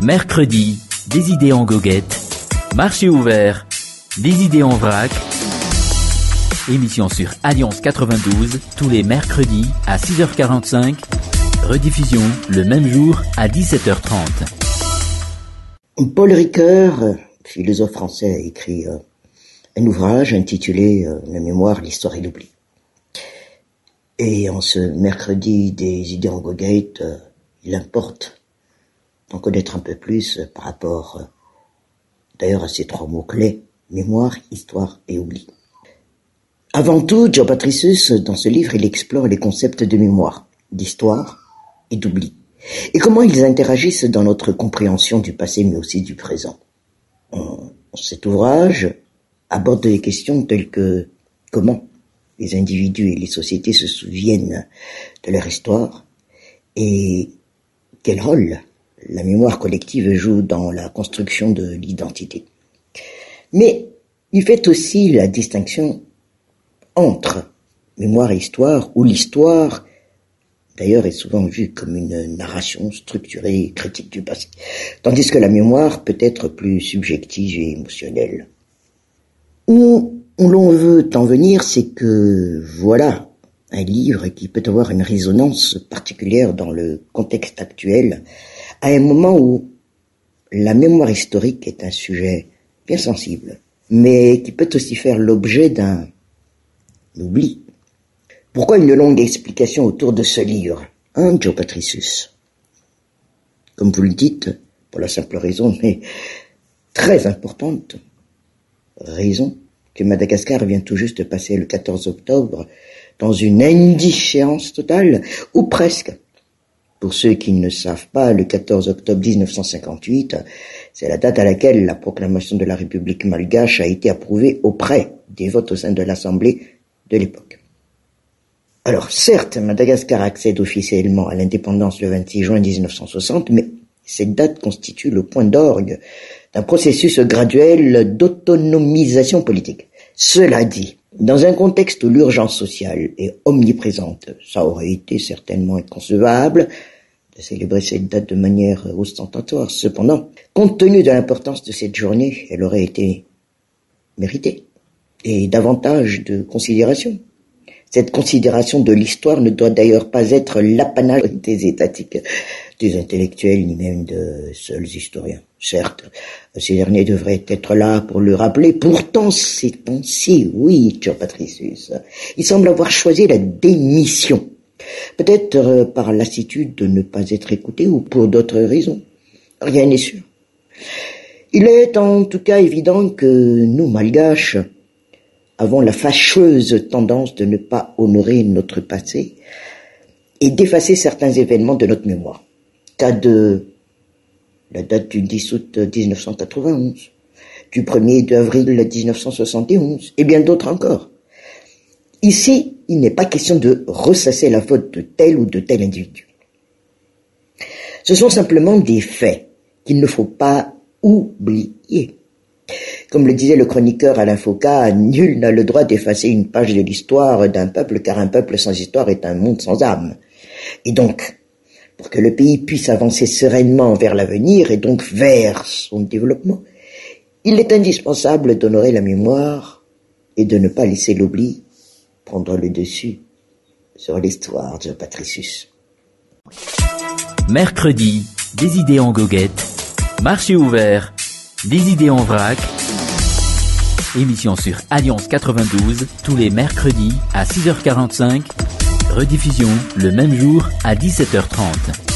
Mercredi, des idées en goguette. Marché ouvert, des idées en vrac. Émission sur Alliance 92, tous les mercredis à 6h45. Rediffusion le même jour à 17h30. Paul Ricoeur, philosophe français, a écrit un ouvrage intitulé La mémoire, l'histoire et l'oubli. Et en ce mercredi des idées en goguette, il importe d'en connaître un peu plus par rapport d'ailleurs à ces trois mots-clés, mémoire, histoire et oubli. Avant tout, John Patricius, dans ce livre, il explore les concepts de mémoire, d'histoire et d'oubli, et comment ils interagissent dans notre compréhension du passé mais aussi du présent. Cet ouvrage aborde des questions telles que comment les individus et les sociétés se souviennent de leur histoire et quel rôle la mémoire collective joue dans la construction de l'identité. Mais il fait aussi la distinction entre mémoire et histoire, où l'histoire, d'ailleurs, est souvent vue comme une narration structurée et critique du passé, tandis que la mémoire peut être plus subjective et émotionnelle. Où l'on veut en venir, c'est que voilà un livre qui peut avoir une résonance particulière dans le contexte actuel, à un moment où la mémoire historique est un sujet bien sensible, mais qui peut aussi faire l'objet d'un oubli. Pourquoi une longue explication autour de ce livre, John Patricius? Comme vous le dites, pour la simple raison, mais très importante raison, que Madagascar vient tout juste de passer le 14 octobre dans une indigéance totale, ou presque. Pour ceux qui ne savent pas, le 14 octobre 1958, c'est la date à laquelle la proclamation de la République malgache a été approuvée auprès des votes au sein de l'Assemblée de l'époque. Alors, certes, Madagascar accède officiellement à l'indépendance le 26 juin 1960, mais cette date constitue le point d'orgue d'un processus graduel d'autonomisation politique. Cela dit, dans un contexte où l'urgence sociale est omniprésente, ça aurait été certainement inconcevable de célébrer cette date de manière ostentatoire. Cependant, compte tenu de l'importance de cette journée, elle aurait été méritée et davantage de considération. Cette considération de l'histoire ne doit d'ailleurs pas être l'apanage des étatiques, des intellectuels, ni même de seuls historiens. Certes, ces derniers devraient être là pour le rappeler. Pourtant, ces temps-ci, oui, John Patricius, il semble avoir choisi la démission. Peut-être par lassitude de ne pas être écouté ou pour d'autres raisons. Rien n'est sûr. Il est en tout cas évident que nous, Malgaches, avons la fâcheuse tendance de ne pas honorer notre passé et d'effacer certains événements de notre mémoire. Cas de la date du 10 août 1991, du 1er avril 1971 et bien d'autres encore. Ici, il n'est pas question de ressasser la faute de tel ou de tel individu. Ce sont simplement des faits qu'il ne faut pas oublier. Comme le disait le chroniqueur Alain Foucault, nul n'a le droit d'effacer une page de l'histoire d'un peuple, car un peuple sans histoire est un monde sans âme. Et donc, pour que le pays puisse avancer sereinement vers l'avenir et donc vers son développement, il est indispensable d'honorer la mémoire et de ne pas laisser l'oubli prendre le dessus sur l'histoire de Patricius. Mercredi, des idées en goguette. Marché ouvert, des idées en vrac. Émission sur Alliance 92, tous les mercredis à 6h45. Rediffusion le même jour à 17h30.